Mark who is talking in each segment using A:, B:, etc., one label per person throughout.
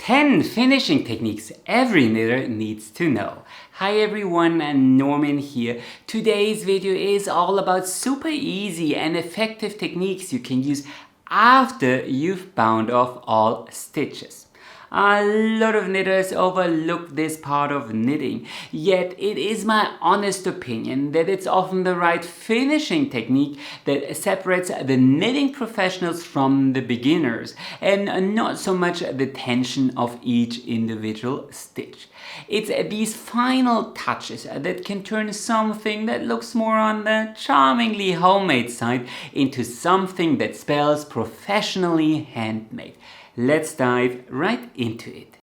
A: 10 finishing techniques every knitter needs to know. Hi everyone, and Norman here. Today's video is all about super easy and effective techniques you can use after you've bound off all stitches. A lot of knitters overlook this part of knitting, yet it is my honest opinion that it's often the right finishing technique that separates the knitting professionals from the beginners, and not so much the tension of each individual stitch. It's these final touches that can turn something that looks more on the charmingly homemade side into something that spells professionally handmade. Let's dive right into it.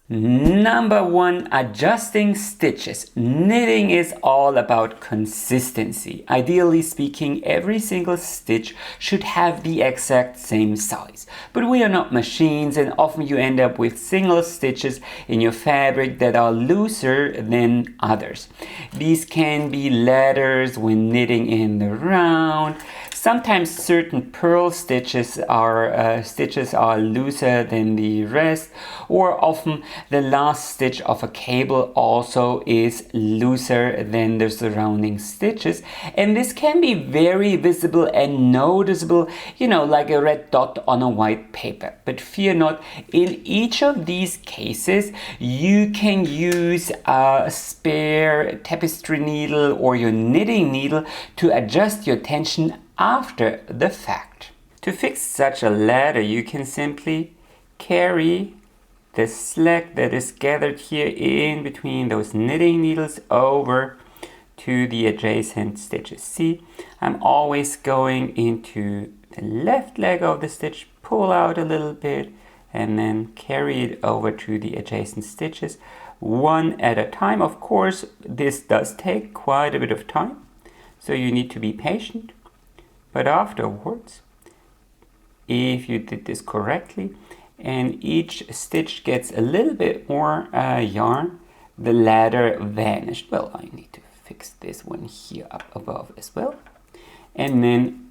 A: Number 1, adjusting stitches. Knitting is all about consistency. Ideally speaking, every single stitch should have the exact same size. But we are not machines, and often you end up with single stitches in your fabric that are looser than others. These can be ladders when knitting in the round. Sometimes certain purl stitches are looser than the rest, or often the last stitch of a cable also is looser than the surrounding stitches, and this can be very visible and noticeable, like a red dot on a white paper. But fear not, in each of these cases you can use a spare tapestry needle or your knitting needle to adjust your tension after the fact. To fix such a ladder, you can simply carry the slack that is gathered here in between those knitting needles over to the adjacent stitches. See, I'm always going into the left leg of the stitch, pull out a little bit, and then carry it over to the adjacent stitches, one at a time. Of course, this does take quite a bit of time, so you need to be patient. But afterwards, if you did this correctly, and each stitch gets a little bit more yarn, the ladder vanished. Well, I need to fix this one here up above as well. And then,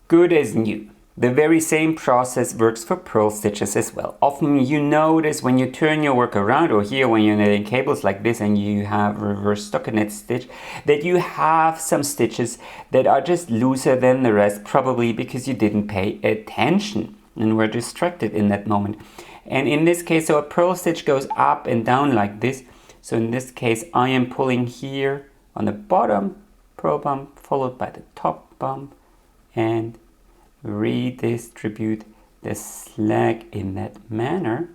A: good as new. The very same process works for purl stitches as well. Often you notice when you turn your work around, or here when you're knitting cables like this and you have reverse stockinette stitch, that you have some stitches that are just looser than the rest, probably because you didn't pay attention and were distracted in that moment. And in this case, so a purl stitch goes up and down like this. So in this case, I am pulling here on the bottom purl bump, followed by the top bump, and redistribute the slack in that manner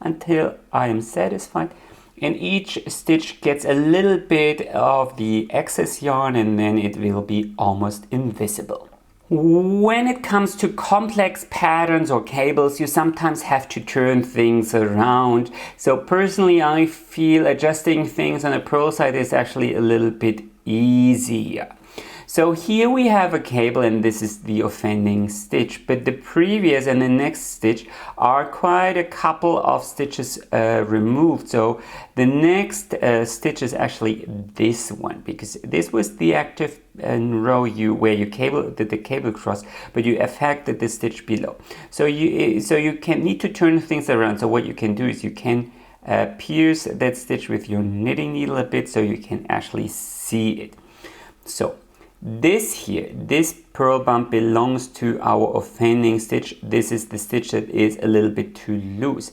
A: until I am satisfied, and each stitch gets a little bit of the excess yarn, and then it will be almost invisible. When it comes to complex patterns or cables, you sometimes have to turn things around. So personally, I feel adjusting things on the purl side is actually a little bit easier. So here we have a cable, and this is the offending stitch, but the previous and the next stitch are quite a couple of stitches removed. So the next stitch is actually this one, because this was the active row where you did the cable cross, but you affected the stitch below. So you can need to turn things around. So what you can do is you can pierce that stitch with your knitting needle a bit so you can actually see it. So this purl bump belongs to our offending stitch. This is the stitch that is a little bit too loose.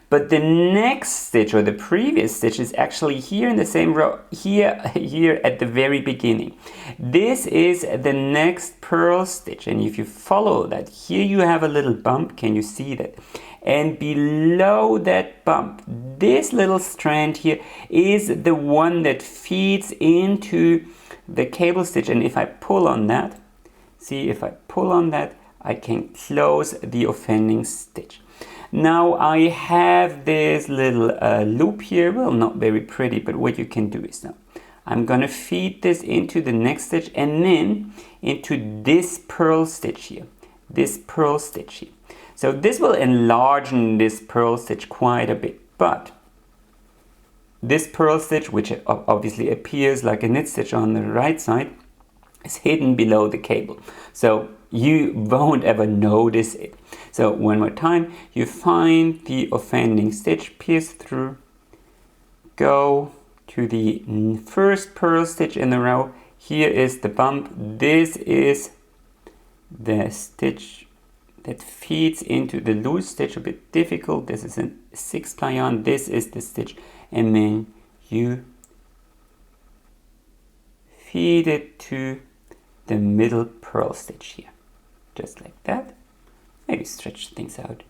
A: But the next stitch, or the previous stitch, is actually here in the same row, here at the very beginning. This is the next purl stitch, and if you follow that, here you have a little bump. Can you see that? And below that bump, this little strand here is the one that feeds into the cable stitch, and if I pull on that, see, if I pull on that, I can close the offending stitch. Now I have this little loop here. Well, not very pretty, but what you can do is now I'm gonna feed this into the next stitch, and then into this purl stitch here, So this will enlarge this purl stitch quite a bit, but this purl stitch, which obviously appears like a knit stitch on the right side, is hidden below the cable. So you won't ever notice it. So one more time, you find the offending stitch, pierce through, go to the first purl stitch in the row. Here is the bump. This is the stitch that feeds into the loose stitch, a bit difficult. This is a 6-ply yarn. This is the stitch, and then you feed it to the middle purl stitch here, just like that. Maybe stretch things out,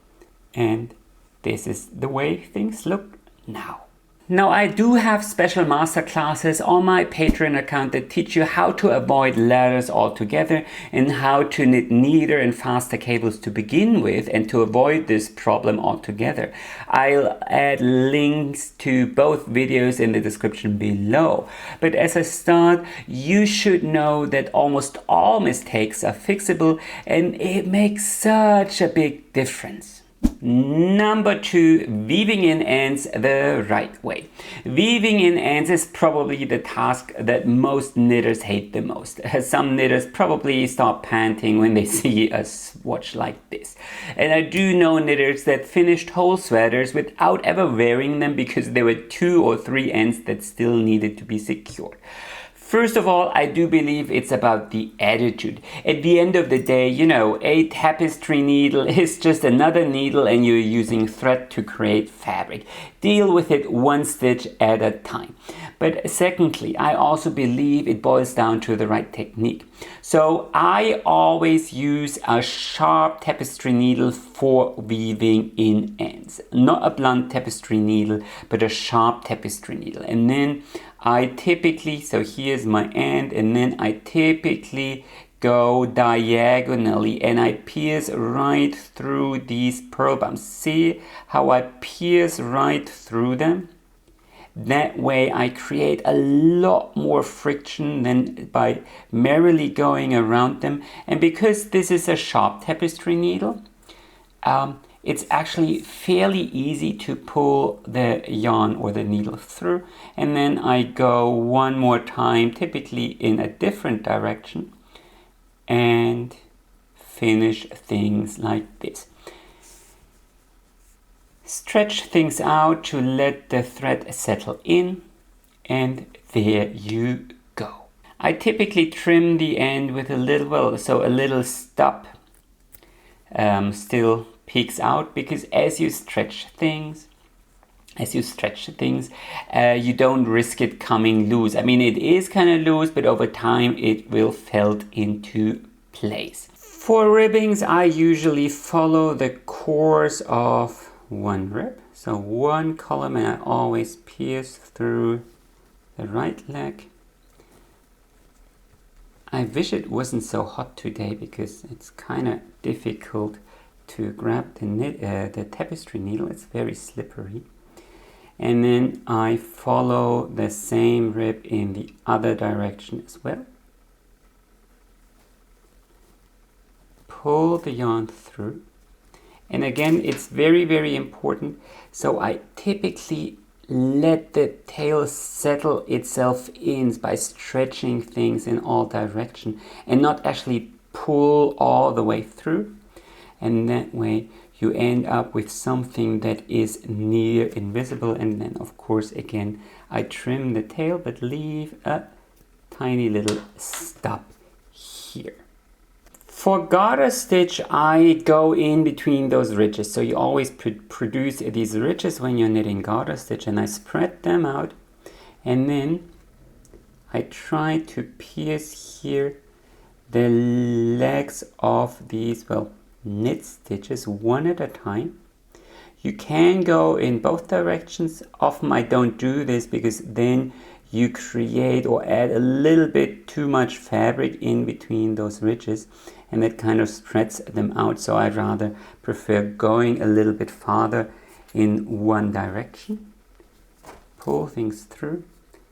A: and this is the way things look now. Now, I do have special master classes on my Patreon account that teach you how to avoid ladders altogether and how to knit neater and faster cables to begin with and to avoid this problem altogether. I'll add links to both videos in the description below. But as a start, you should know that almost all mistakes are fixable, and it makes such a big difference. Number 2, weaving in ends the right way. Weaving in ends is probably the task that most knitters hate the most. Some knitters probably start panting when they see a swatch like this. And I do know knitters that finished whole sweaters without ever wearing them because there were 2 or 3 ends that still needed to be secured. First of all, I do believe it's about the attitude. At the end of the day, you know, a tapestry needle is just another needle and you're using thread to create fabric. Deal with it one stitch at a time. But secondly, I also believe it boils down to the right technique. So I always use a sharp tapestry needle for weaving in ends. Not a blunt tapestry needle, but a sharp tapestry needle. And then I typically, so here's my end, and then I typically go diagonally and I pierce right through these purl bumps. See how I pierce right through them? That way I create a lot more friction than by merrily going around them. And because this is a sharp tapestry needle, it's actually fairly easy to pull the yarn or the needle through. And then I go one more time, typically in a different direction, and finish things like this. Stretch things out to let the thread settle in, and there you go. I typically trim the end with a little, well, so a little stub still peeks out, because as you stretch things, you don't risk it coming loose. I mean, it is kind of loose, but over time it will felt into place. For ribbings, I usually follow the course of one rib. So one column, and I always pierce through the right leg. I wish it wasn't so hot today because it's kind of difficult to grab the tapestry needle. It's very slippery. And then I follow the same rib in the other direction as well. Pull the yarn through. And again, it's very, very important. So I typically let the tail settle itself in by stretching things in all directions and not actually pull all the way through. And that way you end up with something that is near invisible. And then of course, again, I trim the tail but leave a tiny little stub here. For garter stitch, I go in between those ridges. So you always produce these ridges when you're knitting garter stitch, and I spread them out. And then I try to pierce here the legs of these, well, knit stitches one at a time. You can go in both directions. Often I don't do this because then you create or add a little bit too much fabric in between those ridges, and that kind of spreads them out. So I rather prefer going a little bit farther in one direction. Pull things through,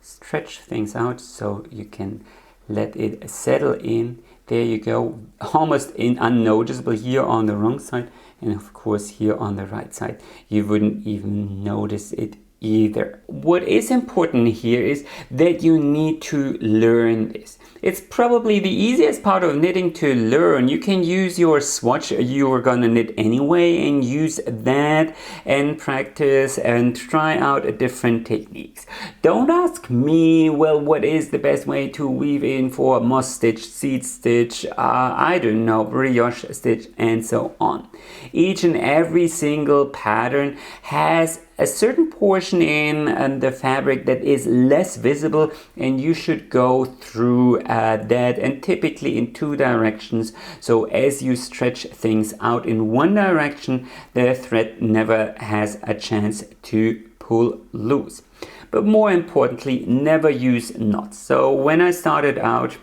A: stretch things out so you can let it settle in. There you go, almost unnoticeable here on the wrong side, and of course here on the right side. You wouldn't even notice it either. What is important here is that you need to learn this. It's probably the easiest part of knitting to learn. You can use your swatch you are gonna knit anyway and use that and practice and try out different techniques. Don't ask me, well, what is the best way to weave in for moss stitch, seed stitch, I don't know, brioche stitch, and so on. Each and every single pattern has a certain portion in the fabric that is less visible, and you should go through that, and typically in two directions. So as you stretch things out in one direction, the thread never has a chance to pull loose. But more importantly, never use knots. So when I started out,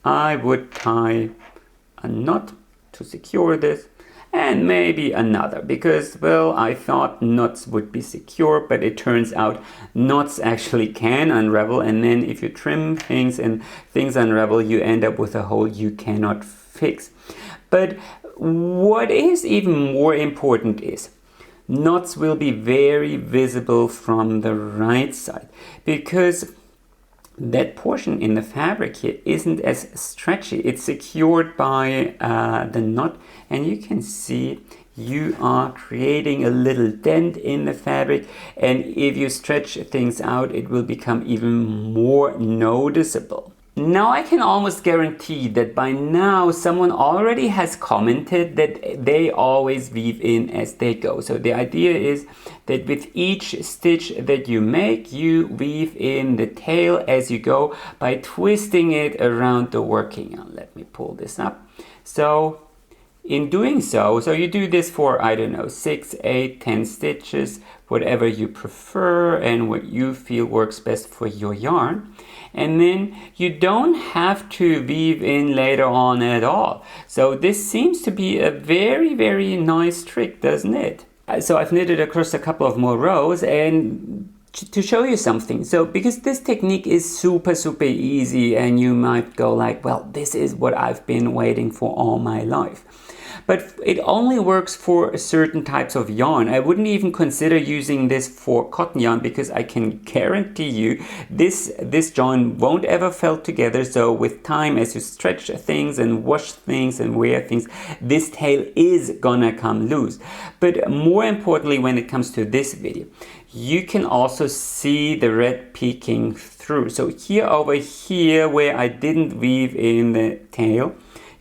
A: I would tie a knot to secure this, and maybe another, because, well, I thought knots would be secure, but it turns out knots actually can unravel, and then if you trim things and things unravel, you end up with a hole you cannot fix. But what is even more important is knots will be very visible from the right side, because that portion in the fabric here isn't as stretchy. It's secured by the knot, and you can see you are creating a little dent in the fabric, and if you stretch things out, it will become even more noticeable. Now I can almost guarantee that by now someone already has commented that they always weave in as they go. So the idea is that with each stitch that you make, you weave in the tail as you go by twisting it around the working yarn. Let me pull this up. So in doing so you do this for, I don't know, 6, 8, 10 stitches, whatever you prefer and what you feel works best for your yarn. And then you don't have to weave in later on at all. So this seems to be a very, very nice trick, doesn't it? So I've knitted across a couple of more rows, and to show you something. So because this technique is super easy, and you might go like, well, this is what I've been waiting for all my life. But it only works for certain types of yarn. I wouldn't even consider using this for cotton yarn, because I can guarantee you this join won't ever felt together. So with time, as you stretch things and wash things and wear things, this tail is gonna come loose. But more importantly, when it comes to this video, you can also see the red peeking through. So here over here where I didn't weave in the tail,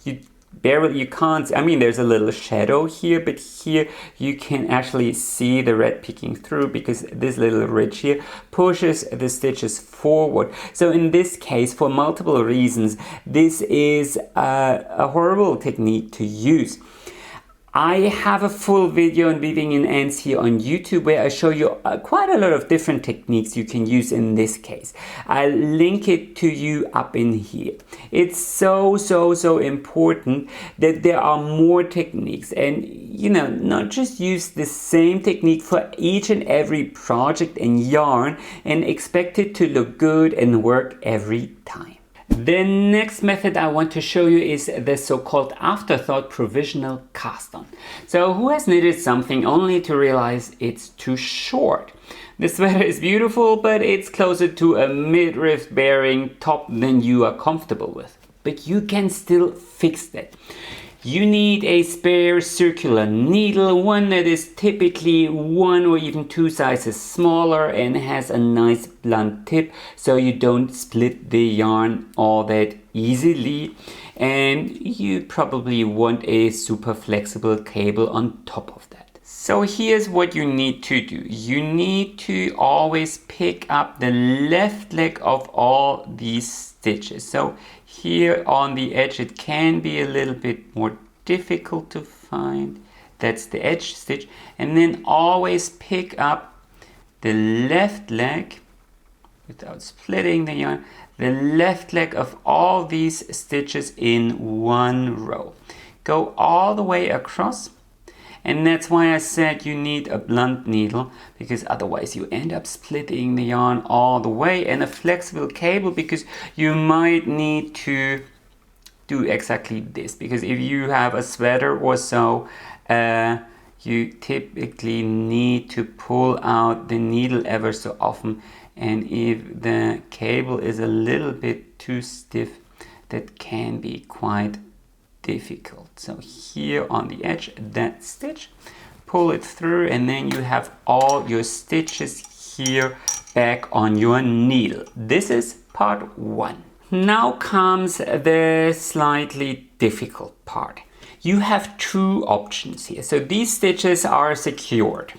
A: you can't, I mean, there's a little shadow here, but here you can actually see the red peeking through, because this little ridge here pushes the stitches forward. So in this case, for multiple reasons, this is a horrible technique to use. I have a full video on weaving in ends here on YouTube where I show you quite a lot of different techniques you can use in this case. I'll link it to you up in here. It's so important that there are more techniques, and not just use the same technique for each and every project and yarn and expect it to look good and work every time. The next method I want to show you is the so-called afterthought provisional cast on. So who has knitted something only to realize it's too short? The sweater is beautiful, but it's closer to a midriff bearing top than you are comfortable with. But you can still fix that. You need a spare circular needle, one that is typically 1 or even 2 sizes smaller and has a nice blunt tip, so you don't split the yarn all that easily. And you probably want a super flexible cable on top of that. So here's what you need to do. You need to always pick up the left leg of all these stitches. So here on the edge it can be a little bit more difficult to find. That's the edge stitch. And then always pick up the left leg without splitting the yarn, the left leg of all these stitches in one row. Go all the way across. And that's why I said you need a blunt needle, because otherwise you end up splitting the yarn all the way, and a flexible cable, because you might need to do exactly this, because if you have a sweater or so, you typically need to pull out the needle ever so often, and if the cable is a little bit too stiff, that can be quite difficult. So here on the edge, that stitch, pull it through, and then you have all your stitches here back on your needle. This is part 1. Now comes the slightly difficult part. You have 2 options here. So these stitches are secured,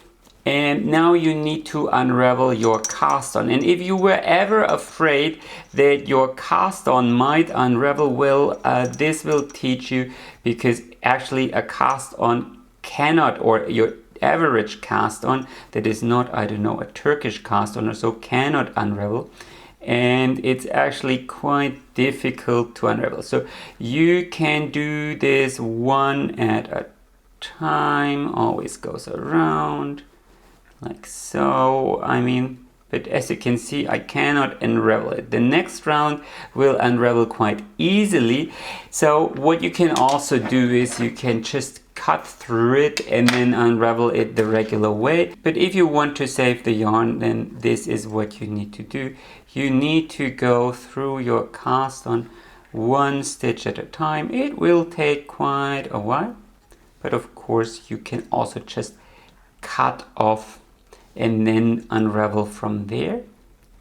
A: and now you need to unravel your cast on. And if you were ever afraid that your cast on might unravel, well, this will teach you, because actually a cast on cannot, or your average cast on that is not, I don't know, a Turkish cast on or so, cannot unravel. And it's actually quite difficult to unravel. So you can do this one at a time, always goes around like so. I mean, but as you can see, I cannot unravel it. The next round will unravel quite easily. So what you can also do is you can just cut through it and then unravel it the regular way. But if you want to save the yarn, then this is what you need to do. You need to go through your cast on one stitch at a time. It will take quite a while, but of course you can also just cut off and then unravel from there.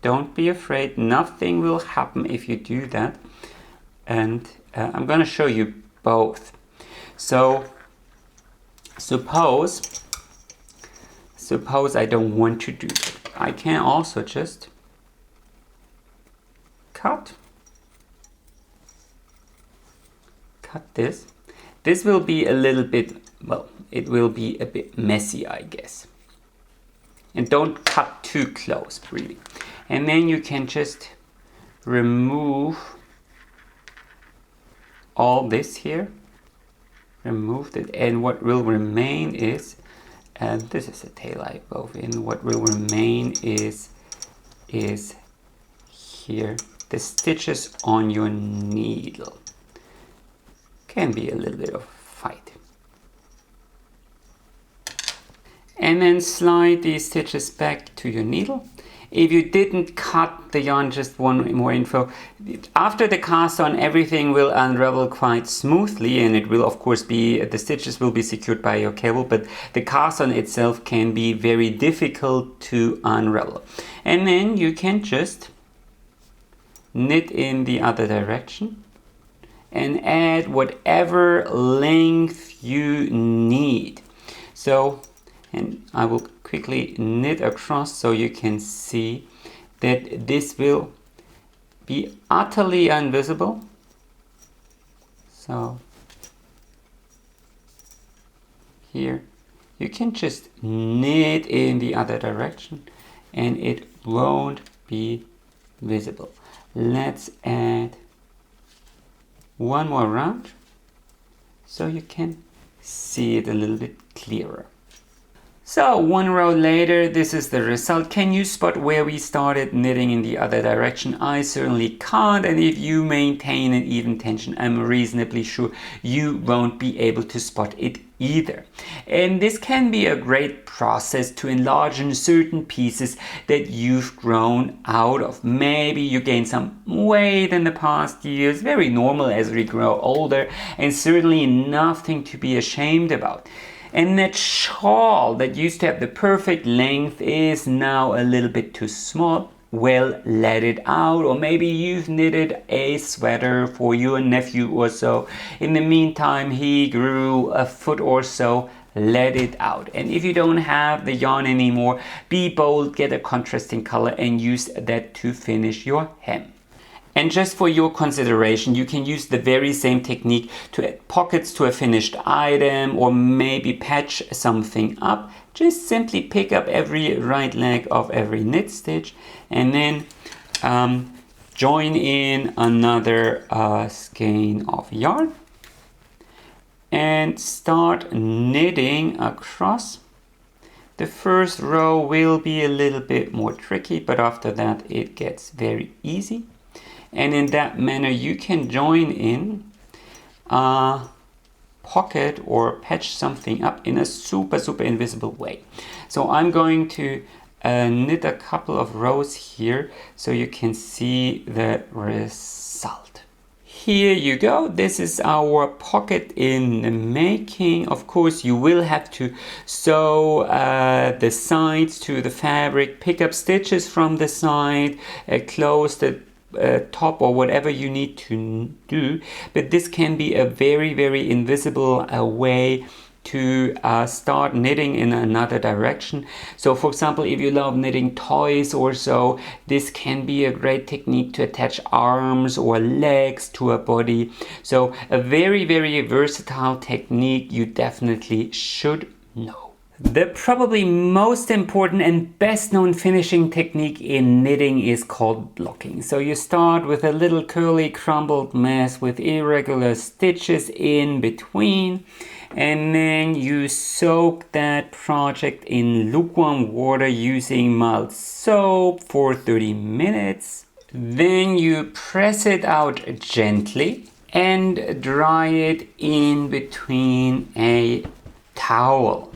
A: Don't be afraid, nothing will happen if you do that. And I'm going to show you both. So suppose I don't want to do that. I can also just cut this. This will be a little bit, well, it will be a bit messy, I guess. And don't cut too close, really. And then you can just remove all this here. Remove it, and what will remain is, and this is the tail I wove in, what will remain is here, the stitches on your needle. Can be a little bit of fight. And then slide these stitches back to your needle. If you didn't cut the yarn, just one more info. After the cast on, everything will unravel quite smoothly, and it will of course be, the stitches will be secured by your cable, but the cast on itself can be very difficult to unravel. And then you can just knit in the other direction and add whatever length you need. So, and I will quickly knit across so you can see that this will be utterly invisible. So here you can just knit in the other direction and it won't be visible. Let's add one more round so you can see it a little bit clearer. So one row later, this is the result. Can you spot where we started knitting in the other direction? I certainly can't, and if you maintain an even tension, I'm reasonably sure you won't be able to spot it either. And this can be a great process to enlarge in certain pieces that you've grown out of. Maybe you gain some weight in the past years, very normal as we grow older, and certainly nothing to be ashamed about. And that shawl that used to have the perfect length is now a little bit too small. Well, let it out. Or maybe you've knitted a sweater for your nephew or so. In the meantime, he grew a foot or so. Let it out. And if you don't have the yarn anymore, be bold, get a contrasting color and use that to finish your hem. And just for your consideration, you can use the very same technique to add pockets to a finished item or maybe patch something up. Just simply pick up every right leg of every knit stitch and then join in another skein of yarn and start knitting across. The first row will be a little bit more tricky, but after that it gets very easy. And in that manner you can join in pocket or patch something up in a super invisible way. So I'm going to knit a couple of rows here so you can see the result. Here you go. This is our pocket in the making. Of course, you will have to sew the sides to the fabric, pick up stitches from the side, close the top or whatever you need to do. But this can be a very invisible way to start knitting in another direction. So for example, if you love knitting toys or so, this can be a great technique to attach arms or legs to a body. So a very versatile technique you definitely should know. The probably most important and best known finishing technique in knitting is called blocking. So you start with a little curly crumbled mess with irregular stitches in between, and then you soak that project in lukewarm water using mild soap for 30 minutes. Then you press it out gently and dry it in between a towel.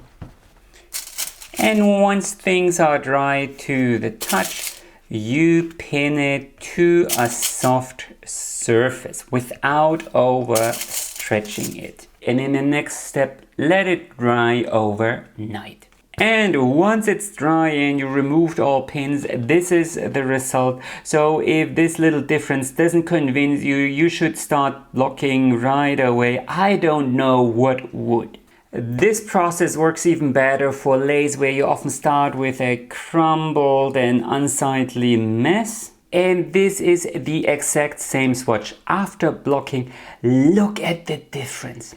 A: And once things are dry to the touch, you pin it to a soft surface without over stretching it. And in the next step, let it dry overnight. And once it's dry and you removed all pins, this is the result. So if this little difference doesn't convince you, you should start blocking right away. I don't know what would. This process works even better for lace where you often start with a crumbled and unsightly mess. And this is the exact same swatch. After blocking, look at the difference.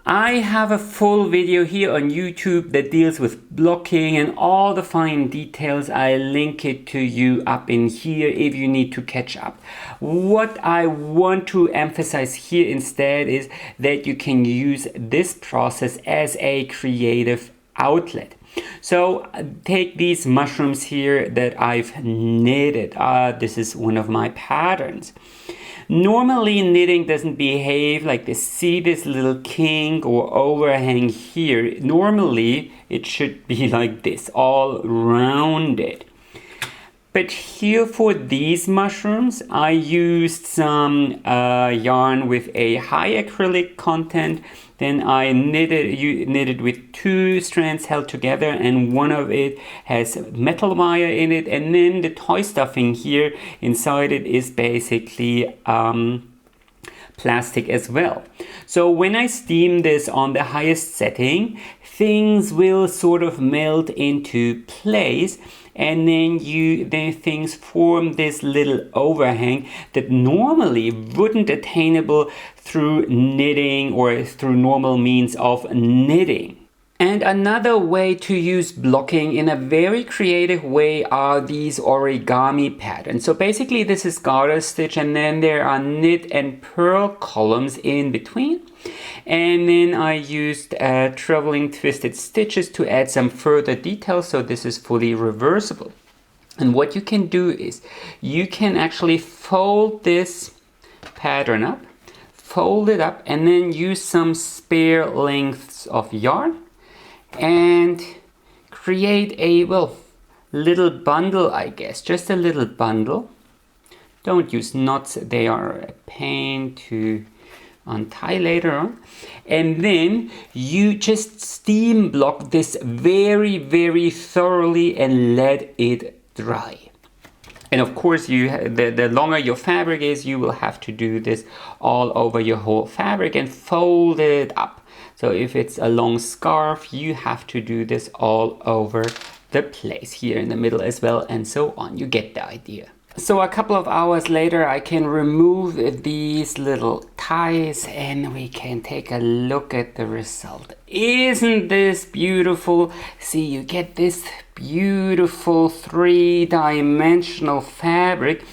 A: I have a full video here on YouTube that deals with blocking and all the fine details. I link it to you up in here if you need to catch up. What I want to emphasize here instead is that you can use this process as a creative outlet. So take these mushrooms here that I've knitted. This is one of my patterns. Normally knitting doesn't behave like this. See this little kink or overhang here? Normally it should be like this, all rounded. But here for these mushrooms, I used some yarn with a high acrylic content. Then I knitted with 2 strands held together, and one of it has metal wire in it. And then the toy stuffing here inside it is basically plastic as well. So when I steam this on the highest setting, things will sort of melt into place, and then things form this little overhang that normally wouldn't attainable through knitting or through normal means of knitting. And another way to use blocking in a very creative way are these origami patterns. So basically this is garter stitch, and then there are knit and purl columns in between. And then I used traveling twisted stitches to add some further details, so this is fully reversible. And what you can do is you can actually fold this pattern up, fold it up, and then use some spare lengths of yarn and create a, well, little bundle, I guess, just a little bundle. Don't use knots, they are a pain to untie later on. And then you just steam block this very thoroughly and let it dry. And of course, the longer your fabric is, you will have to do this all over your whole fabric and fold it up. So if it's a long scarf, you have to do this all over the place, here in the middle as well, and so on. You get the idea. So a couple of hours later, I can remove these little ties and we can take a look at the result. Isn't this beautiful? See, you get this beautiful 3-dimensional fabric.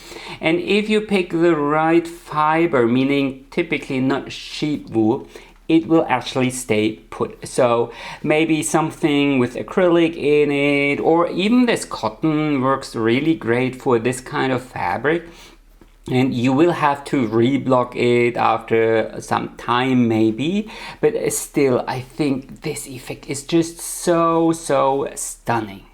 A: And if you pick the right fiber, meaning typically not sheep wool, it will actually stay put. So maybe something with acrylic in it, or even this cotton works really great for this kind of fabric. And you will have to reblock it after some time maybe, but still I think this effect is just so stunning.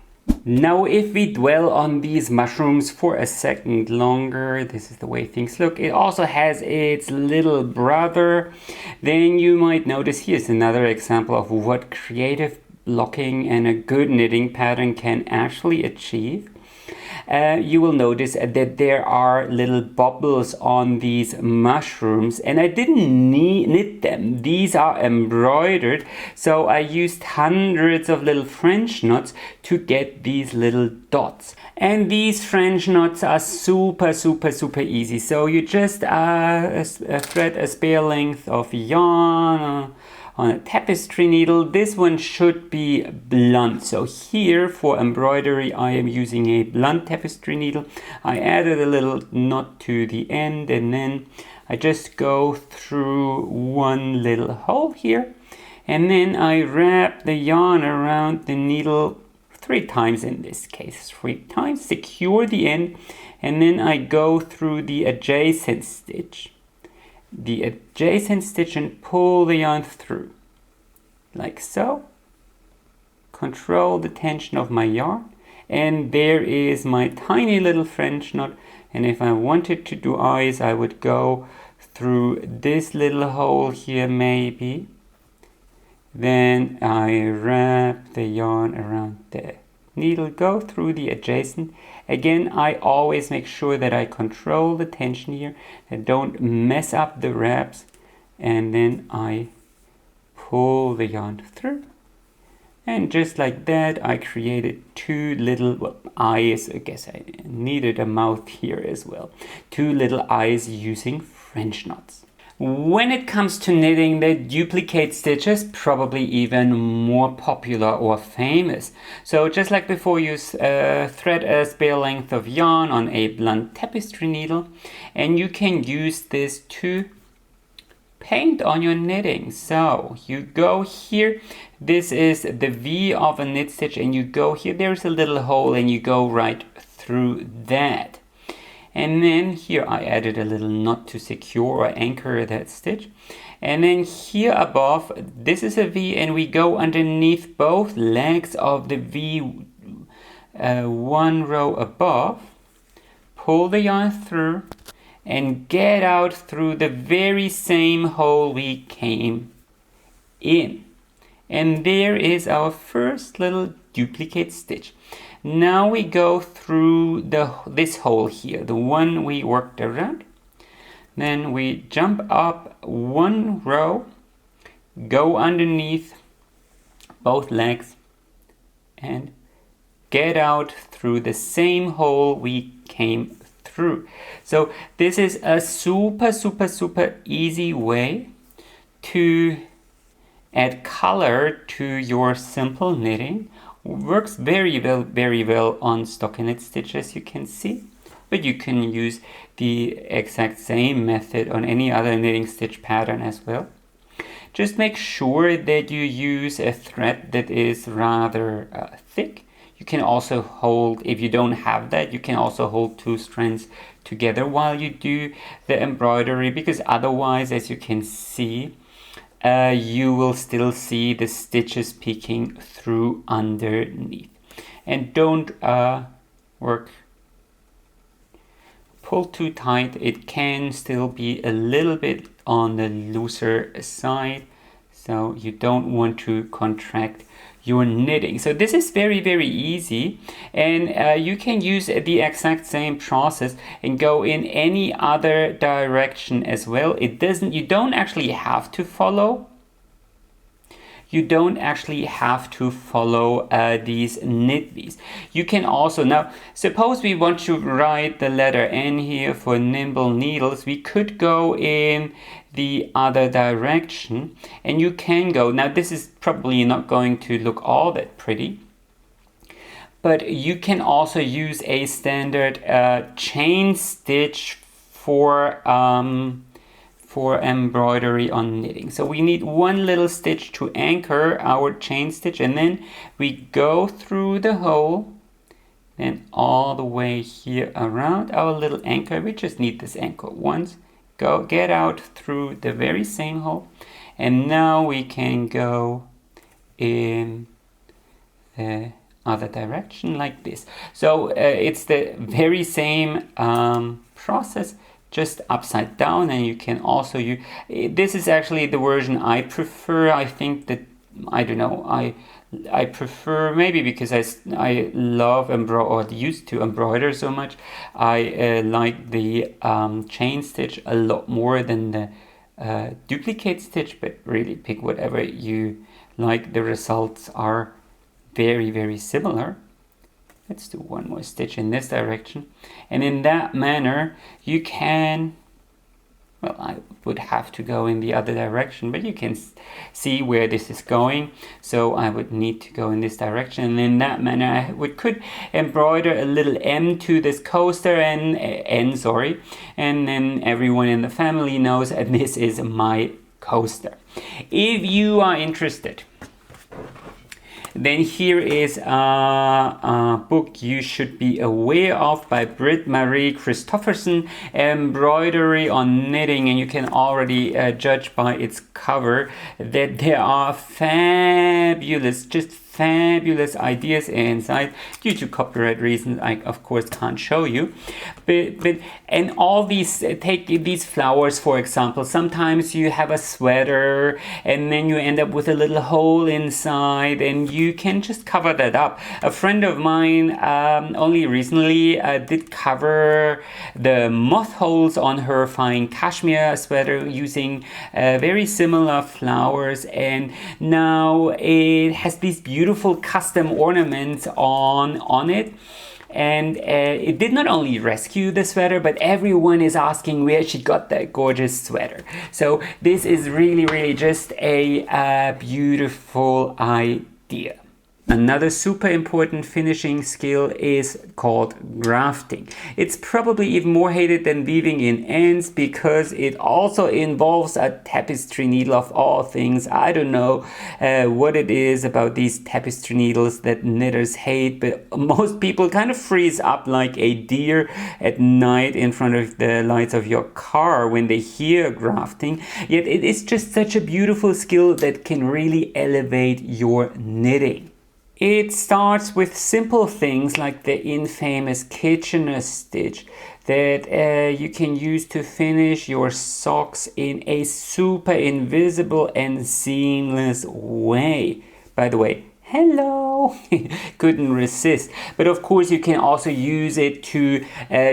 A: Now if we dwell on these mushrooms for a second longer, this is the way things look. It also has its little brother. Then you might notice here's another example of what creative blocking and a good knitting pattern can actually achieve. You will notice that there are little bubbles on these mushrooms, and I didn't knit them. These are embroidered, so I used hundreds of little French knots to get these little dots. And these French knots are super easy. So you just thread a spare length of yarn on a tapestry needle. This one should be blunt. So here for embroidery I am using a blunt tapestry needle. I added a little knot to the end, and then I just go through one little hole here, and then I wrap the yarn around the needle 3 times, in this case 3 times, secure the end, and then I go through the adjacent stitch and pull the yarn through like so. Control the tension of my yarn, and there is my tiny little French knot. And if I wanted to do eyes, I would go through this little hole here maybe, then I wrap the yarn around the needle, go through the adjacent. Again, I always make sure that I control the tension here, I don't mess up the wraps, and then I pull the yarn through. And just like that, I created 2 little eyes. I guess I needed a mouth here as well. 2 little eyes using French knots. When it comes to knitting, the duplicate stitch is probably even more popular or famous. So just like before, you thread a spare length of yarn on a blunt tapestry needle, and you can use this to paint on your knitting. So you go here, this is the V of a knit stitch, and you go here, there's a little hole, and you go right through that. And then here I added a little knot to secure or anchor that stitch. And then here above, this is a V, and we go underneath both legs of the V, 1 row above, pull the yarn through, and get out through the very same hole we came in. And there is our first little duplicate stitch. Now we go through this hole here, the one we worked around. Then we jump up 1 row, go underneath both legs, and get out through the same hole we came through. So this is a super easy way to add color to your simple knitting. Works very well on stockinette stitches, you can see, but you can use the exact same method on any other knitting stitch pattern as well. Just make sure that you use a thread that is rather thick. You can also hold, if you don't have that, you can also hold 2 strands together while you do the embroidery, because otherwise, as you can see, you will still see the stitches peeking through underneath. And don't pull too tight. It can still be a little bit on the looser side, so you don't want to contract your knitting. So this is very easy, and you can use the exact same process and go in any other direction as well. You don't actually have to follow these knit bees. You can also, now suppose we want to write the letter N here for nimble needles, we could go in the other direction, and you can go, now this is probably not going to look all that pretty, but you can also use a standard chain stitch for embroidery on knitting. So we need 1 little stitch to anchor our chain stitch, and then we go through the hole, then all the way here around our little anchor. We just need this anchor once. Get out through the very same hole, and now we can go in the other direction like this. So it's the very same process, just upside down. And you can also use, this is actually the version I prefer. I think that, I don't know, I prefer, maybe because I love or used to embroider so much, I like the chain stitch a lot more than the duplicate stitch, but really pick whatever you like. The results are very, very similar. Let's do one more stitch in this direction, and in that manner you can, well, I would have to go in the other direction, but you can see where this is going. So I would need to go in this direction, and in that manner I could embroider a little M to this coaster and and then everyone in the family knows that this is my coaster. If you are interested, then here is a book you should be aware of by Britt Marie Christofferson, Embroidery on Knitting, and you can already judge by its cover that there are fabulous ideas inside. Due to copyright reasons, I of course can't show you, but and all these, take these flowers for example. Sometimes you have a sweater and then you end up with a little hole inside, and you can just cover that up. A friend of mine only recently did cover the moth holes on her fine cashmere sweater using very similar flowers, and now it has these beautiful custom ornaments on it. And it did not only rescue the sweater, but everyone is asking where she got that gorgeous sweater. So this is really just a beautiful idea. Another super important finishing skill is called grafting. It's probably even more hated than weaving in ends because it also involves a tapestry needle of all things. I don't know what it is about these tapestry needles that knitters hate, but most people kind of freeze up like a deer at night in front of the lights of your car when they hear grafting. Yet it is just such a beautiful skill that can really elevate your knitting. It starts with simple things like the infamous Kitchener stitch that you can use to finish your socks in a super invisible and seamless way. By the way, hello! Couldn't resist. But of course you can also use it to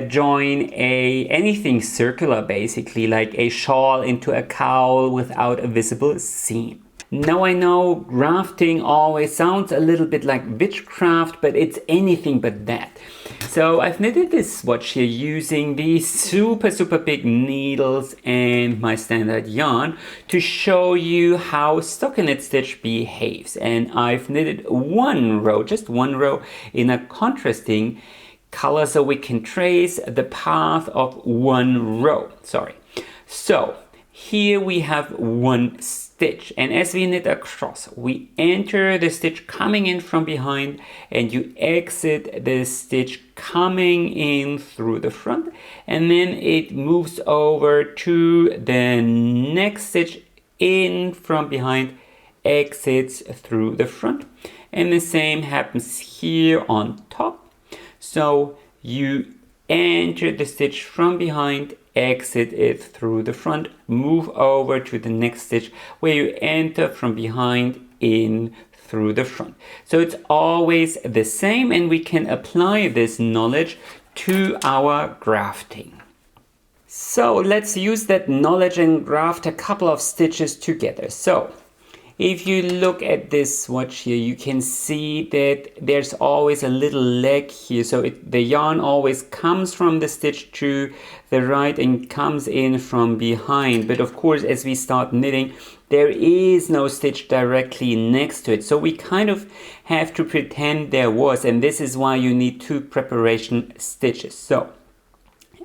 A: join anything circular, basically, like a shawl into a cowl without a visible seam. Now I know grafting always sounds a little bit like witchcraft, but it's anything but that. So I've knitted this swatch here using these super big needles and my standard yarn to show you how stockinette stitch behaves. And I've knitted one row, just one row, in a contrasting color so we can trace the path of one row. So here we have one stitch, and as we knit across, we enter the stitch coming in from behind, and you exit the stitch coming in through the front, and then it moves over to the next stitch in from behind, exits through the front, and the same happens here on top. So you enter the stitch from behind, exit it through the front, move over to the next stitch where you enter from behind in through the front. So it's always the same, and we can apply this knowledge to our grafting. So let's use that knowledge and graft a couple of stitches together. So if you look at this swatch here, you can see that there's always a little leg here. So the yarn always comes from the stitch to the right and comes in from behind. But of course, as we start knitting, there is no stitch directly next to it. So we kind of have to pretend there was, and this is why you need two preparation stitches. So,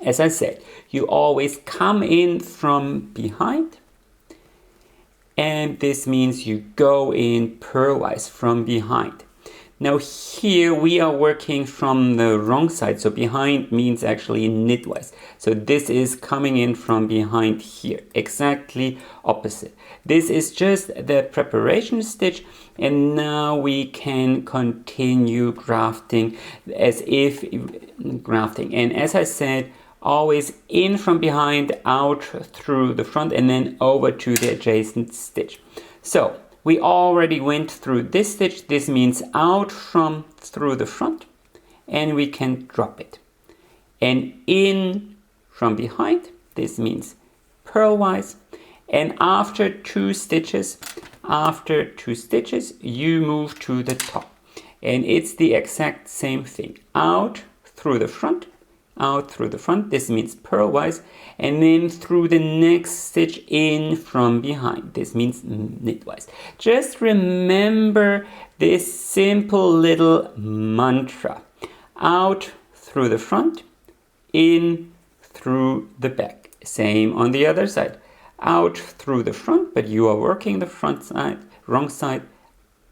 A: as I said, you always come in from behind, and this means you go in purlwise from behind. Now here we are working from the wrong side. So behind means actually knitwise. So this is coming in from behind here, exactly opposite. This is just the preparation stitch, and now we can continue grafting as if grafting. And as I said, always in from behind, out through the front, and then over to the adjacent stitch. So we already went through this stitch. This means out from through the front, and we can drop it. And in from behind, this means purlwise. And after two stitches, you move to the top. And it's the exact same thing. Out through the front, out through the front, this means purlwise, and then through the next stitch in from behind, this means knitwise. Just remember this simple little mantra: out through the front, in through the back. Same on the other side: out through the front, but you are working the front side, wrong side,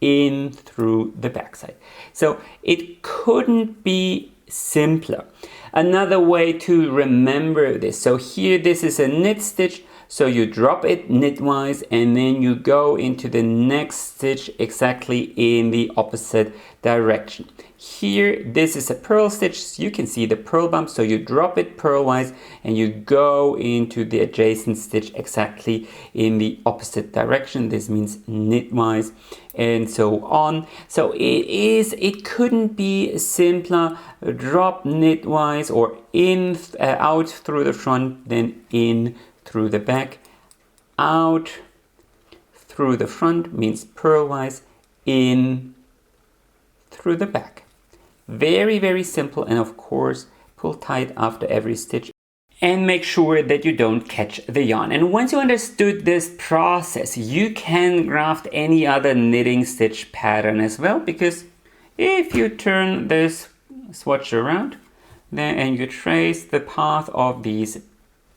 A: in through the back side. So it couldn't be simpler. Another way to remember this: so here this is a knit stitch, so you drop it knitwise, and then you go into the next stitch exactly in the opposite direction. Here this is a purl stitch, so you can see the purl bump, so you drop it purlwise and you go into the adjacent stitch exactly in the opposite direction. This means knitwise, and so on. So it couldn't be simpler. Drop knitwise, or in out through the front, then in through the back. Out through the front means purlwise, in through the back. Very, very simple, and of course pull tight after every stitch and make sure that you don't catch the yarn. And once you understood this process, you can graft any other knitting stitch pattern as well, because if you turn this swatch around then and you trace the path of these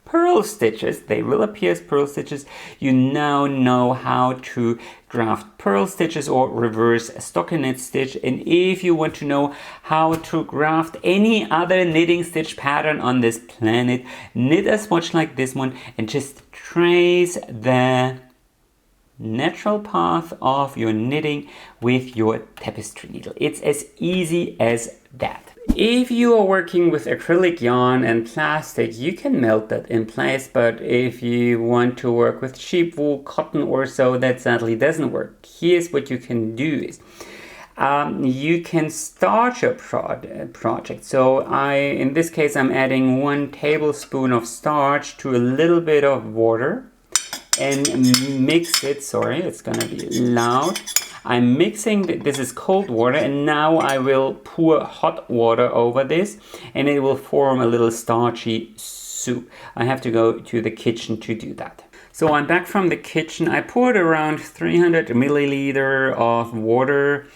A: purl stitches, they will appear as purl stitches. You now know how to graft purl stitches or reverse stockinette stitch. And if you want to know how to graft any other knitting stitch pattern on this planet, knit a swatch like this one and just trace the natural path of your knitting with your tapestry needle. It's as easy as that. If you are working with acrylic yarn and plastic, you can melt that in place, but if you want to work with cheap wool, cotton or so, that sadly doesn't work. Here's what you can do is you can start your project. So in this case, I'm adding 1 tablespoon of starch to a little bit of water and mix it. Sorry, it's gonna be loud. I'm mixing, this is cold water, and now I will pour hot water over this and it will form a little starchy soup. I have to go to the kitchen to do that. So I'm back from the kitchen. I poured around 300 milliliter of water,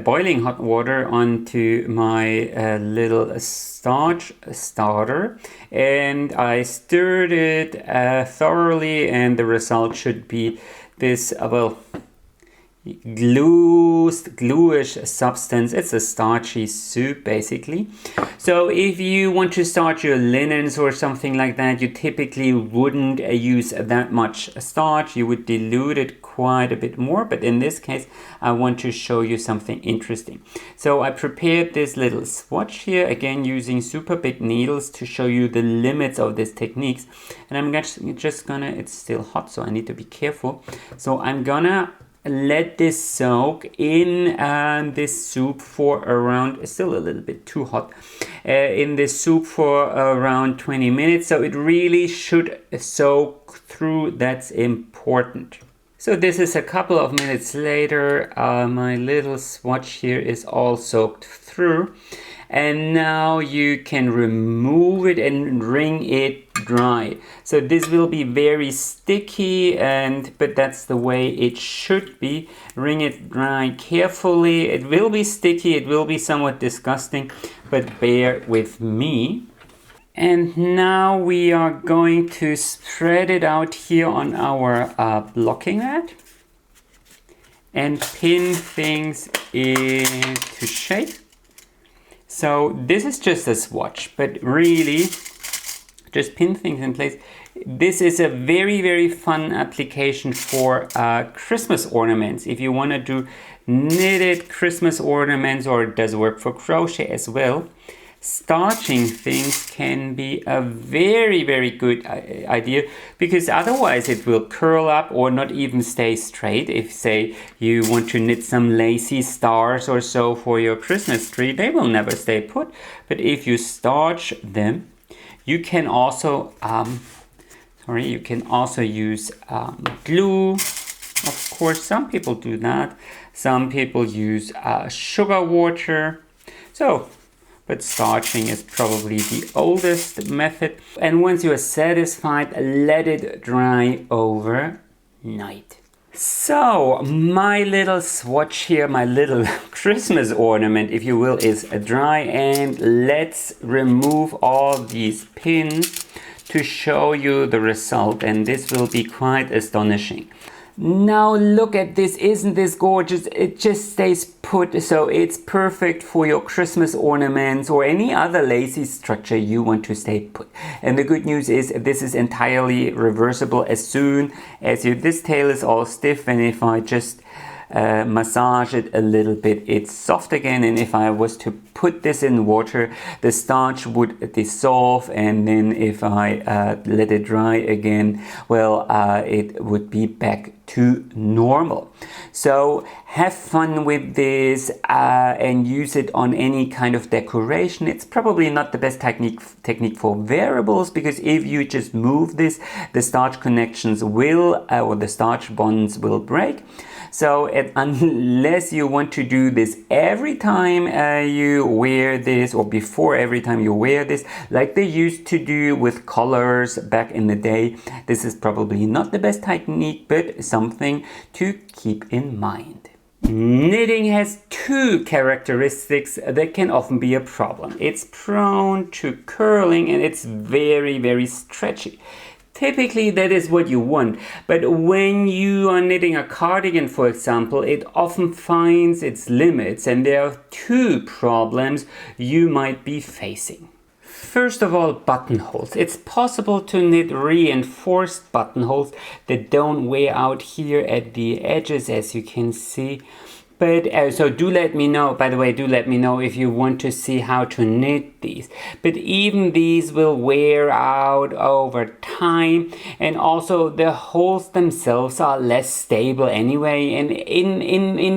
A: boiling hot water, onto my little starch starter, and I stirred it thoroughly, and the result should be this, gluish substance. It's a starchy soup basically. So if you want to starch your linens or something like that, you typically wouldn't use that much starch. You would dilute it quite a bit more, but in this case I want to show you something interesting. So I prepared this little swatch here, again using super big needles to show you the limits of these techniques. And I'm just gonna, it's still hot so I need to be careful, so I'm gonna let this soak in this soup for around, it's still a little bit too hot, in this soup for around 20 minutes. So it really should soak through, that's important. So this is a couple of minutes later. My little swatch here is all soaked through, and now you can remove it and wring it dry. So this will be very sticky, but that's the way it should be. Wring it dry carefully. It will be sticky, it will be somewhat disgusting, but bear with me. And now we are going to spread it out here on our blocking mat. and pin things into shape. So this is just a swatch, but really just pin things in place. This is a very, very fun application for Christmas ornaments. If you want to do knitted Christmas ornaments, or it does work for crochet as well, starching things can be a very, very good idea, because otherwise it will curl up or not even stay straight. If, say, you want to knit some lacy stars or so for your Christmas tree, they will never stay put. But if you starch them, you can also use glue. Of course, some people do that. Some people use sugar water. But starching is probably the oldest method. And once you are satisfied, let it dry overnight. So my little swatch here, my little Christmas ornament, if you will, is dry, and let's remove all these pins to show you the result, and this will be quite astonishing. Now look at this, isn't this gorgeous? It just stays put, so it's perfect for your Christmas ornaments or any other lacy structure you want to stay put. And the good news is this is entirely reversible as soon as this tail is all stiff, and if I just massage it a little bit, it's soft again. And if I was to put this in water, the starch would dissolve, and then if I let it dry again, well, it would be back to normal. So have fun with this and use it on any kind of decoration. It's probably not the best technique for wearables, because if you just move this, the starch connections will, or the starch bonds will break. So unless you want to do this every time you wear this, or before every time you wear this, like they used to do with collars back in the day, this is probably not the best technique, but something to keep in mind. Knitting has two characteristics that can often be a problem. It's prone to curling, and it's very, very stretchy. Typically that is what you want, but when you are knitting a cardigan, for example, it often finds its limits, and there are two problems you might be facing. First of all, buttonholes. It's possible to knit reinforced buttonholes that don't wear out here at the edges, as you can see. But so do let me know, by the way, do let me know if you want to see how to knit these. But even these will wear out over time, and also the holes themselves are less stable anyway, and in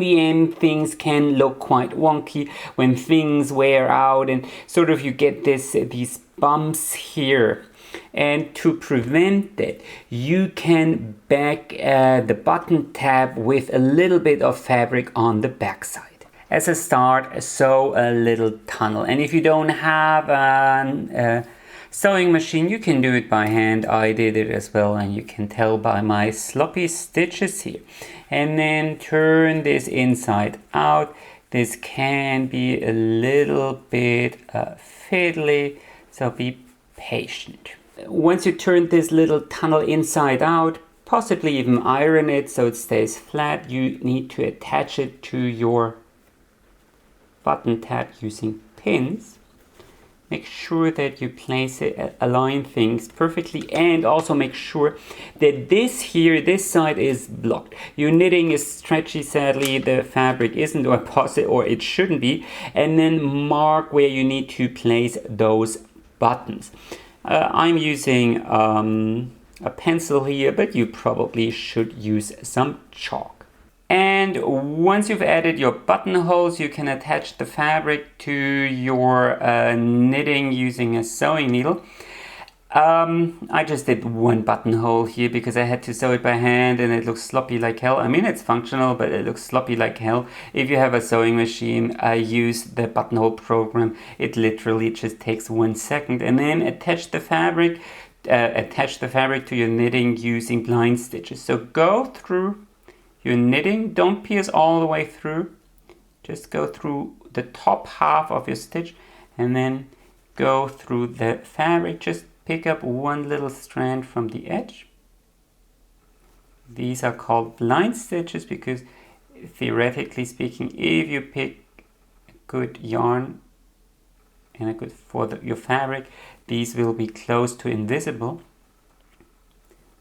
A: the end things can look quite wonky when things wear out, and sort of you get these bumps here. And to prevent that, you can back the button tab with a little bit of fabric on the back side. As a start, sew a little tunnel. And if you don't have a sewing machine, you can do it by hand. I did it as well, and you can tell by my sloppy stitches here. And then turn this inside out. This can be a little bit fiddly, so be patient. Once you turn this little tunnel inside out, possibly even iron it so it stays flat, you need to attach it to your button tab using pins. Make sure that you place it, align things perfectly, and also make sure that this side is blocked. Your knitting is stretchy, sadly the fabric isn't, or it shouldn't be, and then mark where you need to place those buttons. I'm using a pencil here, but you probably should use some chalk. And once you've added your buttonholes, you can attach the fabric to your knitting using a sewing needle. I just did one buttonhole here because I had to sew it by hand, and it looks sloppy like hell. I mean, it's functional, but it looks sloppy like hell. If you have a sewing machine, I use the buttonhole program. It literally just takes 1 second, and then attach the fabric to your knitting using blind stitches. So go through your knitting, don't pierce all the way through. Just go through the top half of your stitch, and then go through the fabric. Just pick up one little strand from the edge. These are called blind stitches because theoretically speaking, if you pick a good yarn and a good for your fabric, these will be close to invisible.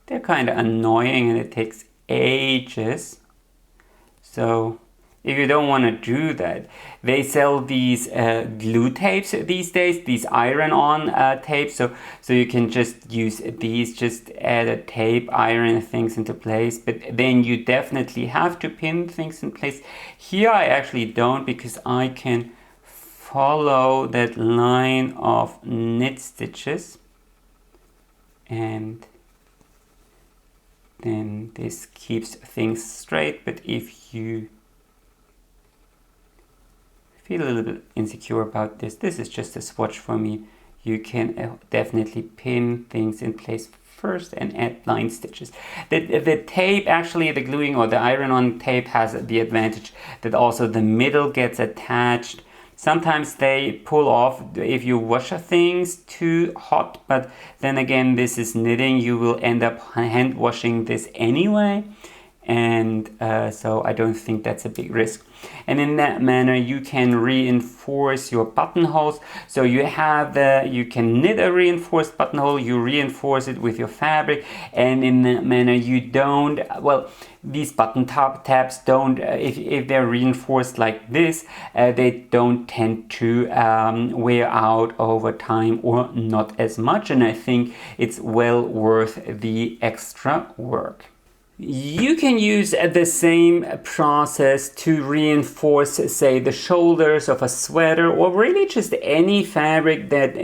A: They're kind of annoying and it takes ages. So if you don't want to do that, they sell these glue tapes these days, these iron-on tapes. So you can just use these, just add a tape, iron things into place. But then you definitely have to pin things in place. Here I actually don't, because I can follow that line of knit stitches, and then this keeps things straight. But if you feel a little bit insecure about this, this is just a swatch for me. You can definitely pin things in place first and add line stitches. The tape, actually the gluing or the iron-on tape, has the advantage that also the middle gets attached. Sometimes they pull off if you wash things too hot, but then again, this is knitting. You will end up hand washing this anyway. And so I don't think that's a big risk. And in that manner, you can reinforce your buttonholes. So you can knit a reinforced buttonhole, you reinforce it with your fabric, and in that manner you don't, well, these button tabs don't, if they're reinforced like this, they don't tend to wear out over time, or not as much, and I think it's well worth the extra work. You can use the same process to reinforce, say, the shoulders of a sweater, or really just any fabric that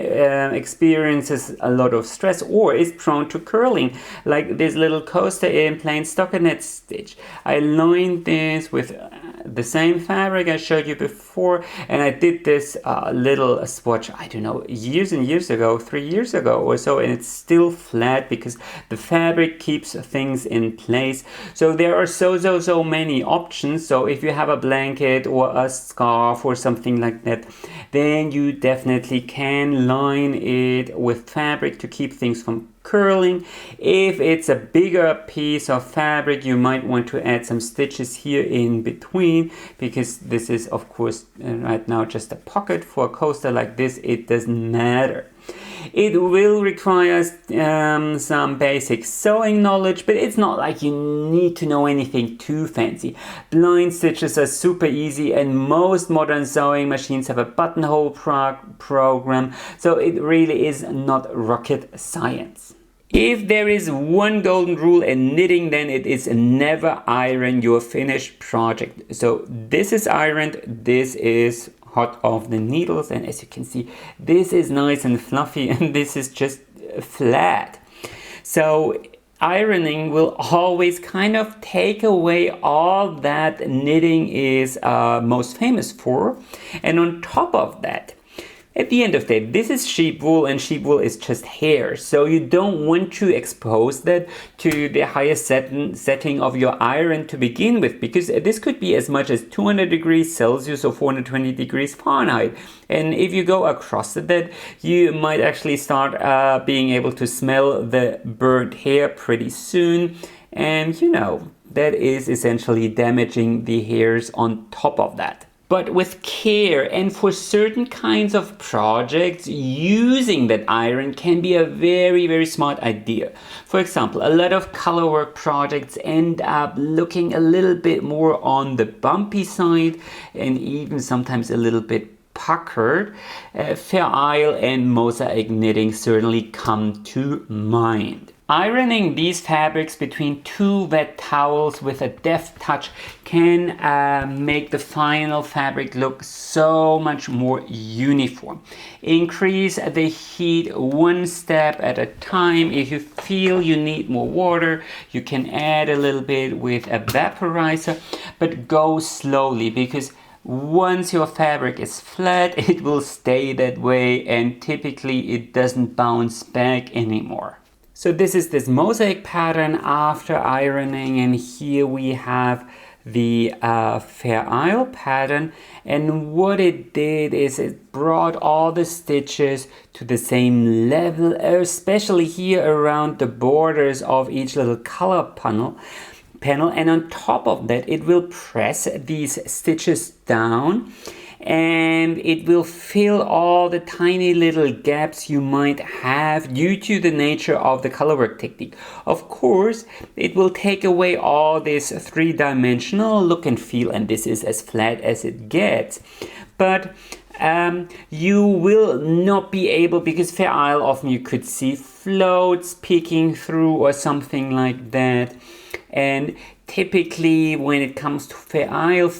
A: experiences a lot of stress or is prone to curling, like this little coaster in plain stockinette stitch. I lined this with the same fabric I showed you before, and I did this little swatch, I don't know, years and years ago, 3 years ago or so, and it's still flat because the fabric keeps things in place. So there are so many options. So if you have a blanket or a scarf or something like that, then you definitely can line it with fabric to keep things from curling. If it's a bigger piece of fabric, you might want to add some stitches here in between, because this is of course right now just a pocket. For a coaster like this, it doesn't matter. It will require some basic sewing knowledge, but it's not like you need to know anything too fancy. Blind stitches are super easy, and most modern sewing machines have a buttonhole program, so it really is not rocket science. If there is one golden rule in knitting, then it is never iron your finished project. So this is ironed, this is hot off the needles, and as you can see, this is nice and fluffy, and this is just flat. So ironing will always kind of take away all that knitting is most famous for. And on top of that, at the end of the day, this is sheep wool, and sheep wool is just hair. So you don't want to expose that to the highest setting of your iron to begin with, because this could be as much as 200 degrees Celsius or 420 degrees Fahrenheit. And if you go across that, you might actually start being able to smell the burnt hair pretty soon. And you know, that is essentially damaging the hairs on top of that. But with care and for certain kinds of projects, using that iron can be a very smart idea. For example, a lot of colorwork projects end up looking a little bit more on the bumpy side, and even sometimes a little bit puckered. Fair Isle and mosaic knitting certainly come to mind. Ironing these fabrics between two wet towels with a deft touch can make the final fabric look so much more uniform. Increase the heat one step at a time. If you feel you need more water, you can add a little bit with a vaporizer, but go slowly, because once your fabric is flat, it will stay that way, and typically it doesn't bounce back anymore. So this is this mosaic pattern after ironing, and here we have the Fair Isle pattern, and what it did is it brought all the stitches to the same level, especially here around the borders of each little color panel. panel, and on top of that it will press these stitches down, and it will fill all the tiny little gaps you might have due to the nature of the colorwork technique. Of course, it will take away all this three-dimensional look and feel, and this is as flat as it gets. But you will not be able, because Fair Isle often you could see floats peeking through or something like that. And typically when it comes to Fair Isle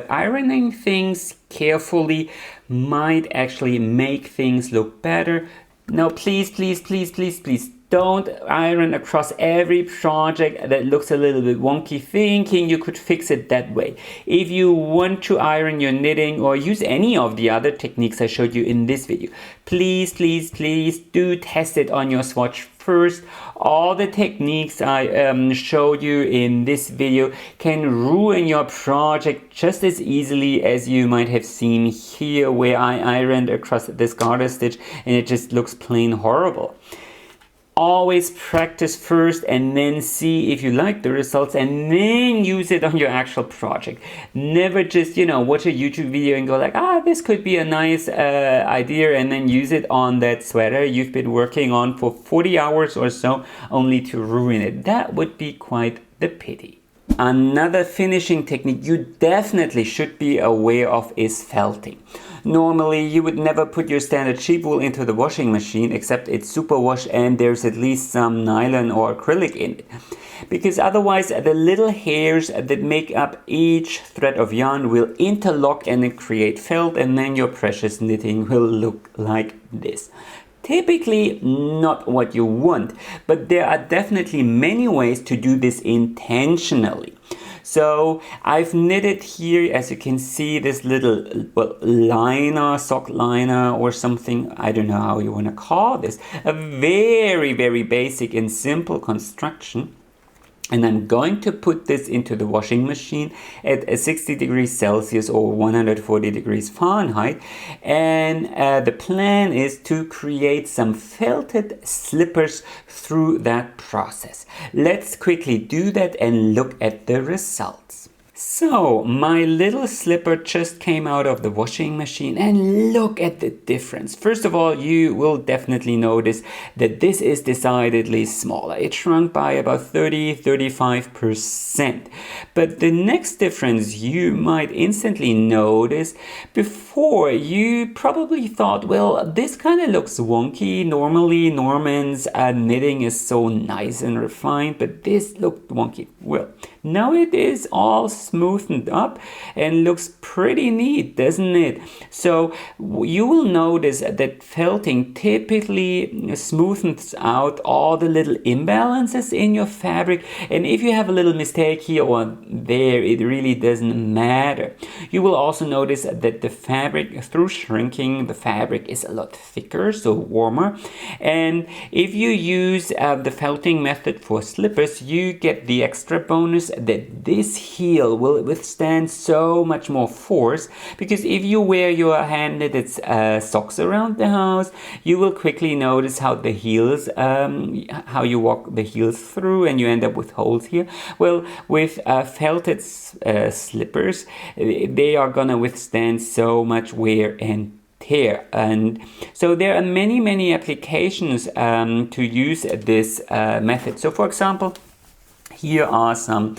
A: ironing things carefully might actually make things look better. Now please, please, please, please, please don't iron across every project that looks a little bit wonky thinking you could fix it that way. If you want to iron your knitting or use any of the other techniques I showed you in this video, please, please, please do test it on your swatch first. All the techniques I showed you in this video can ruin your project just as easily as you might have seen here, where I ironed across this garter stitch and it just looks plain horrible. Always practice first and then see if you like the results and then use it on your actual project. Never just, watch a YouTube video and go like, this could be a nice idea, and then use it on that sweater you've been working on for 40 hours or so only to ruin it. That would be quite the pity. Another finishing technique you definitely should be aware of is felting. Normally you would never put your standard sheep wool into the washing machine except it's superwash and there's at least some nylon or acrylic in it, because otherwise the little hairs that make up each thread of yarn will interlock and create felt, and then your precious knitting will look like this. Typically not what you want, but there are definitely many ways to do this intentionally. So I've knitted here, as you can see, this little liner, sock liner or something, I don't know how you want to call this, a very, very basic and simple construction. And I'm going to put this into the washing machine at 60 degrees Celsius or 140 degrees Fahrenheit. And the plan is to create some felted slippers through that process. Let's quickly do that and look at the results. So my little slipper just came out of the washing machine, and look at the difference. First of all, you will definitely notice that this is decidedly smaller. It shrunk by about 30-35%. But the next difference you might instantly notice, before you probably thought, well, this kind of looks wonky. Normally Norman's knitting is so nice and refined, but this looked wonky. Well, now it is all smoothened up and looks pretty neat, doesn't it? So you will notice that felting typically smoothens out all the little imbalances in your fabric, and if you have a little mistake here or there, it really doesn't matter. You will also notice that the fabric, through shrinking, the fabric is a lot thicker, so warmer. And if you use the felting method for slippers, you get the extra bonus that this heel will withstand so much more force, because if you wear your hand knitted socks around the house, you will quickly notice how the heels, how you walk the heels through and you end up with holes here. Well, with felted slippers, they are gonna withstand so much wear and tear. And so there are many applications to use this method. So for example, here are some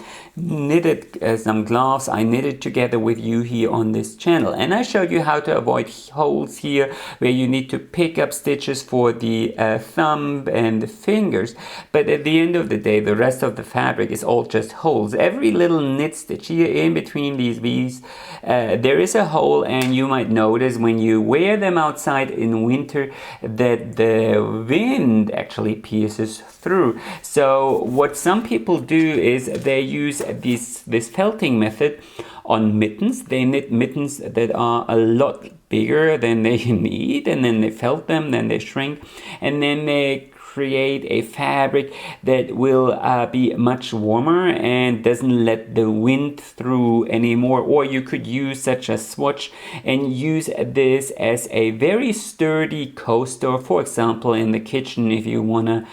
A: some gloves I knitted together with you here on this channel, and I showed you how to avoid holes here where you need to pick up stitches for the thumb and the fingers, but at the end of the day the rest of the fabric is all just holes. Every little knit stitch here in between these V's, there is a hole, and you might notice when you wear them outside in winter that the wind actually pierces through. So what some people do is they use this felting method on mittens. They knit mittens that are a lot bigger than they need, and then they felt them, then they shrink, and then they create a fabric that will be much warmer and doesn't let the wind through anymore. Or you could use such a swatch and use this as a very sturdy coaster, for example in the kitchen, if you want to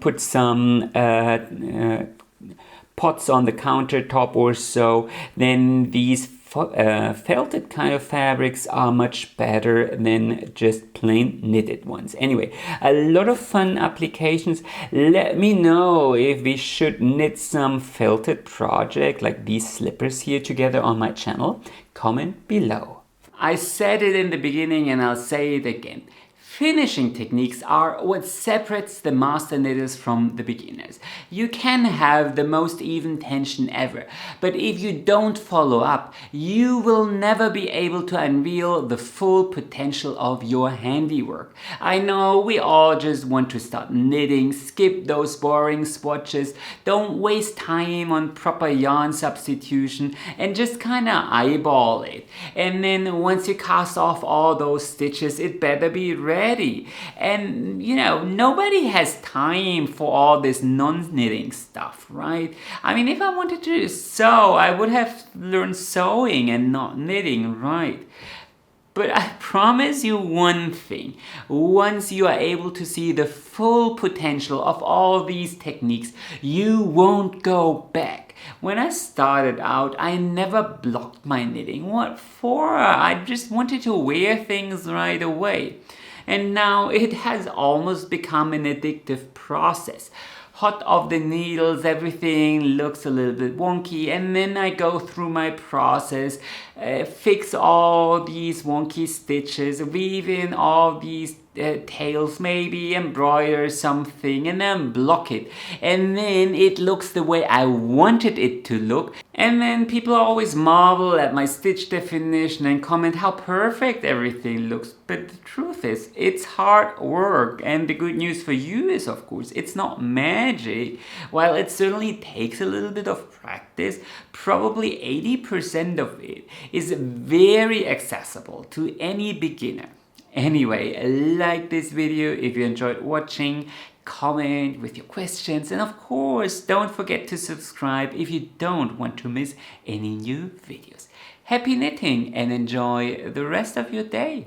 A: put some pots on the countertop or so, then these felted kind of fabrics are much better than just plain knitted ones. Anyway, a lot of fun applications. Let me know if we should knit some felted project like these slippers here together on my channel. Comment below. I said it in the beginning and I'll say it again. Finishing techniques are what separates the master knitters from the beginners. You can have the most even tension ever, but if you don't follow up, you will never be able to unveil the full potential of your handiwork. I know we all just want to start knitting, skip those boring swatches, don't waste time on proper yarn substitution, and just kinda eyeball it. And then once you cast off all those stitches, it better be ready. And you know, nobody has time for all this non-knitting stuff, right? I mean, if I wanted to sew, I would have learned sewing and not knitting, right? But I promise you one thing, once you are able to see the full potential of all these techniques, you won't go back. When I started out, I never blocked my knitting. What for? I just wanted to wear things right away. And now it has almost become an addictive process. Hot off the needles, everything looks a little bit wonky, and then I go through my process, fix all these wonky stitches, weave in all these tails, maybe embroider something, and then block it, and then it looks the way I wanted it to look. And then people always marvel at my stitch definition and comment how perfect everything looks. But the truth is, it's hard work, and the good news for you is, of course, it's not magic. While it certainly takes a little bit of practice, probably 80% of it is very accessible to any beginner. Anyway, like this video if you enjoyed watching, comment with your questions, and of course don't forget to subscribe if you don't want to miss any new videos. Happy knitting and enjoy the rest of your day!